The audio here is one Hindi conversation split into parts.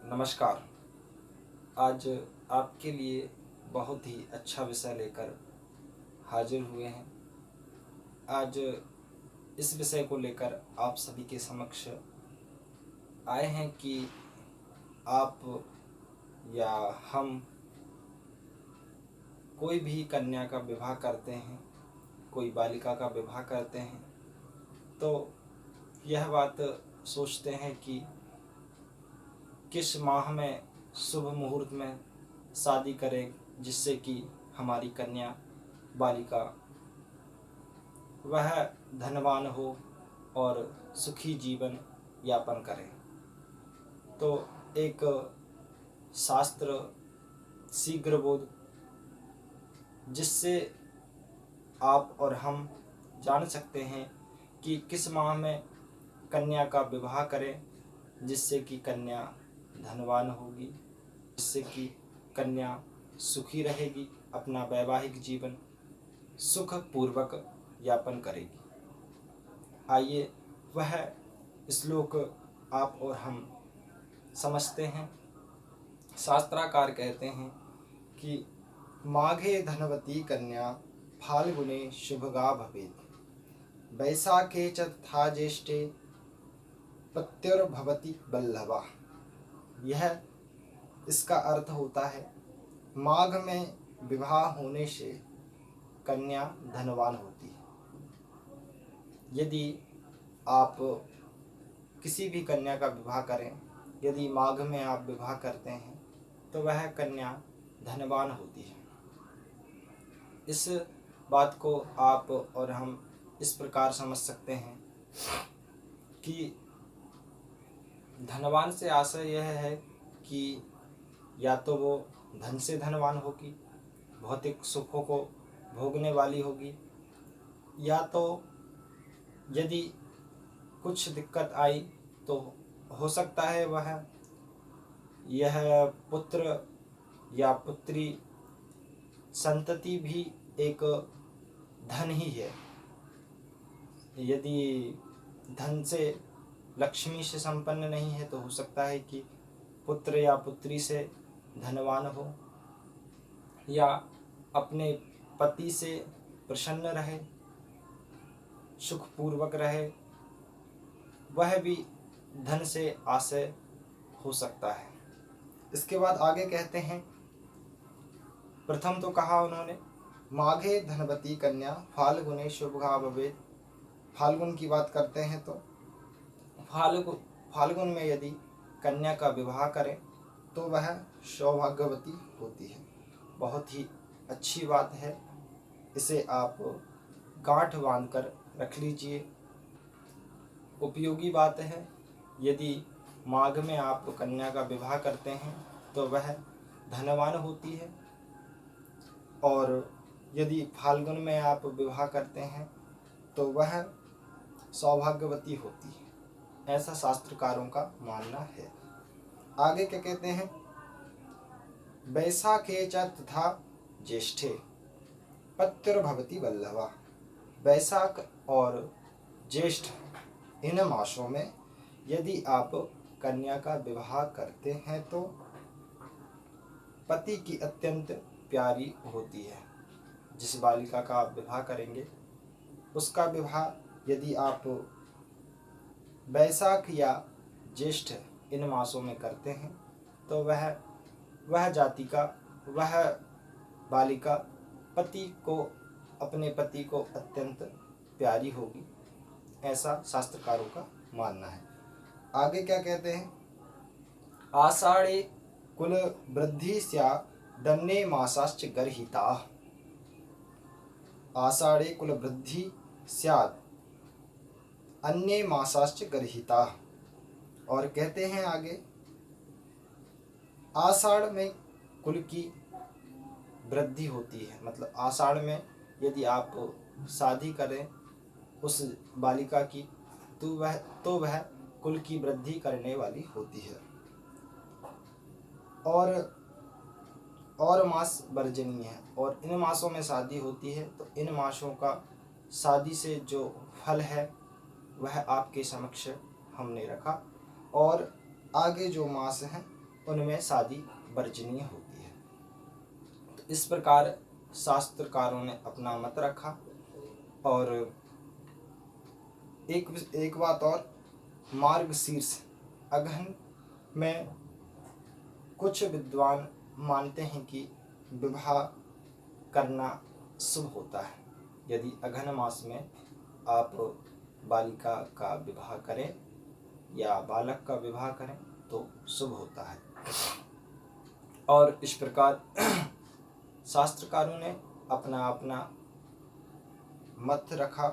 नमस्कार। आज आपके लिए बहुत ही अच्छा विषय लेकर हाजिर हुए हैं। आज इस विषय को लेकर आप सभी के समक्ष आए हैं कि आप या हम कोई भी कन्या का विवाह करते हैं, कोई बालिका का विवाह करते हैं, तो यह बात सोचते हैं कि किस माह में शुभ मुहूर्त में शादी करें जिससे कि हमारी कन्या बालिका वह धनवान हो और सुखी जीवन यापन करे। तो एक शास्त्र शीघ्र बोध जिससे आप और हम जान सकते हैं कि किस माह में कन्या का विवाह करें जिससे कि कन्या धनवान होगी, जिससे कि कन्या सुखी रहेगी, अपना वैवाहिक जीवन सुखपूर्वक यापन करेगी। आइए वह श्लोक आप और हम समझते हैं। शास्त्राकार कहते हैं कि माघे धनवती कन्या फाल्गुने शुभगा भवेत्, वैशाखे च तथा ज्येष्ठे पत्युर्भवति वल्लभा। यह इसका अर्थ होता है माघ में विवाह होने से कन्या धनवान होती है। यदि आप किसी भी कन्या का विवाह करें, यदि माघ में आप विवाह करते हैं तो वह कन्या धनवान होती है। इस बात को आप और हम इस प्रकार समझ सकते हैं कि धनवान से आशय यह है कि या तो वो धन से धनवान होगी, भौतिक सुखों को भोगने वाली होगी, या तो यदि कुछ दिक्कत आई तो हो सकता है वह यह पुत्र या पुत्री संतति भी एक धन ही है। यदि धन से लक्ष्मी से संपन्न नहीं है तो हो सकता है कि पुत्र या पुत्री से धनवान हो, या अपने पति से प्रसन्न रहे, सुखपूर्वक रहे, वह भी धन से आशय हो सकता है। इसके बाद आगे कहते हैं, प्रथम तो कहा उन्होंने माघे धनवती कन्या फाल्गुने शुभगा भवेत्। फाल्गुन की बात करते हैं तो फाल्गुन में यदि कन्या का विवाह करें तो वह सौभाग्यवती होती है। बहुत ही अच्छी बात है, इसे आप गांठ बांधकर रख लीजिए। उपयोगी बात है, यदि माघ में आप कन्या का विवाह करते हैं तो वह धनवान होती है, और यदि फाल्गुन में आप विवाह करते हैं तो वह सौभाग्यवती होती है। ऐसा शास्त्रकारों का मानना है। आगे क्या कहते हैं, वैशाखे च तथा ज्येष्ठे पत्युर्भवति वल्लभा। वैशाख और ज्येष्ठ इन मासों में यदि आप कन्या का विवाह करते हैं तो पति की अत्यंत प्यारी होती है। जिस बालिका का आप विवाह करेंगे उसका विवाह यदि आप वैशाख या ज्येष्ठ इन मासों में करते हैं तो वह जाति का वह बालिका अपने पति को अत्यंत प्यारी होगी। ऐसा शास्त्रकारों का मानना है। आगे क्या कहते हैं, आषाढ़े कुल वृद्धि स्या दन्ने मासाश्च गर्हिता। आषाढ़े कुल वृद्धि स्यात् अन्ये मासाश्च गर्हिता। और कहते हैं आगे, आषाढ़ में कुल की वृद्धि होती है। मतलब आषाढ़ में यदि आप शादी करें उस बालिका की तो वह कुल की वृद्धि करने वाली होती है। और मास वर्जनीय है, और इन मासों में शादी होती है तो इन मासों का शादी से जो फल है वह आपके समक्ष हमने रखा। और आगे जो मास हैं उनमें शादी वर्जनीय होती है। तो इस प्रकार शास्त्रकारों ने अपना मत रखा। और एक बात और, मार्गशीर्ष अगहन में कुछ विद्वान मानते हैं कि विवाह करना शुभ होता है। यदि अगहन मास में आप बालिका का विवाह करें या बालक का विवाह करें तो शुभ होता है। और इस प्रकार शास्त्रकारों ने अपना अपना मत रखा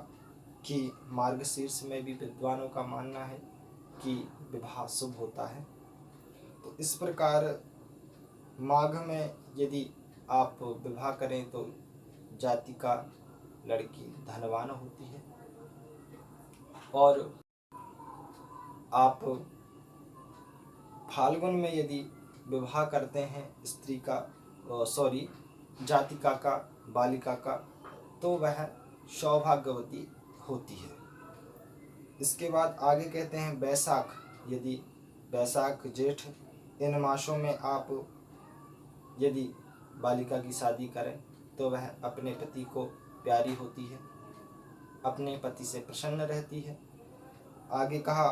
कि मार्गशीर्ष में भी विद्वानों का मानना है कि विवाह शुभ होता है। तो इस प्रकार माघ में यदि आप विवाह करें तो जाति का लड़की धनवान होती है। और आप फाल्गुन में यदि विवाह करते हैं स्त्री का जातिका का, बालिका का, तो वह सौभाग्यवती होती है। इसके बाद आगे कहते हैं बैसाख, यदि बैसाख जेठ इन मासों में आप यदि बालिका की शादी करें तो वह अपने पति को प्यारी होती है, अपने पति से प्रसन्न रहती है। आगे कहा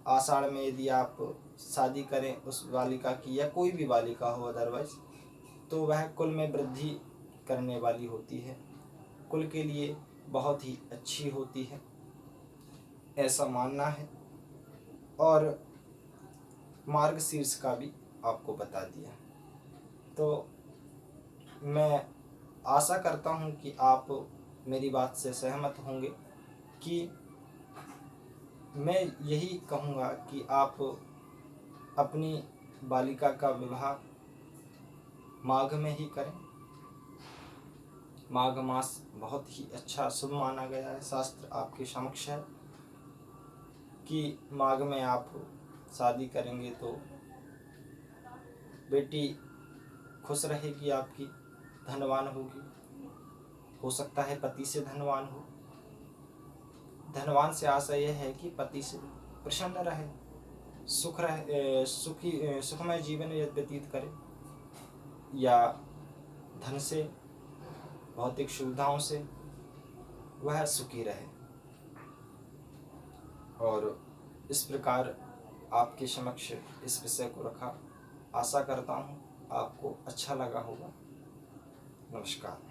आषाढ़ में यदि आप शादी करें उस बालिका की, या कोई भी बालिका हो अदरवाइज, तो वह कुल में वृद्धि करने वाली होती है, कुल के लिए बहुत ही अच्छी होती है, ऐसा मानना है। और मार्गशीर्ष का भी आपको बता दिया। तो मैं आशा करता हूँ कि आप मेरी बात से सहमत होंगे कि मैं यही कहूँगा कि आप अपनी बालिका का विवाह माघ में ही करें। माघ मास बहुत ही अच्छा शुभ माना गया है। शास्त्र आपके समक्ष है कि माघ में आप शादी करेंगे तो बेटी खुश रहेगी, आपकी धनवान होगी, हो सकता है पति से धनवान हो। धनवान से आशा यह है कि पति से प्रसन्न रहे, सुखमय जीवन व्यतीत करे, या धन से, भौतिक सुविधाओं से वह सुखी रहे। और इस प्रकार आपके समक्ष इस विषय को रखा। आशा करता हूँ आपको अच्छा लगा होगा। नमस्कार।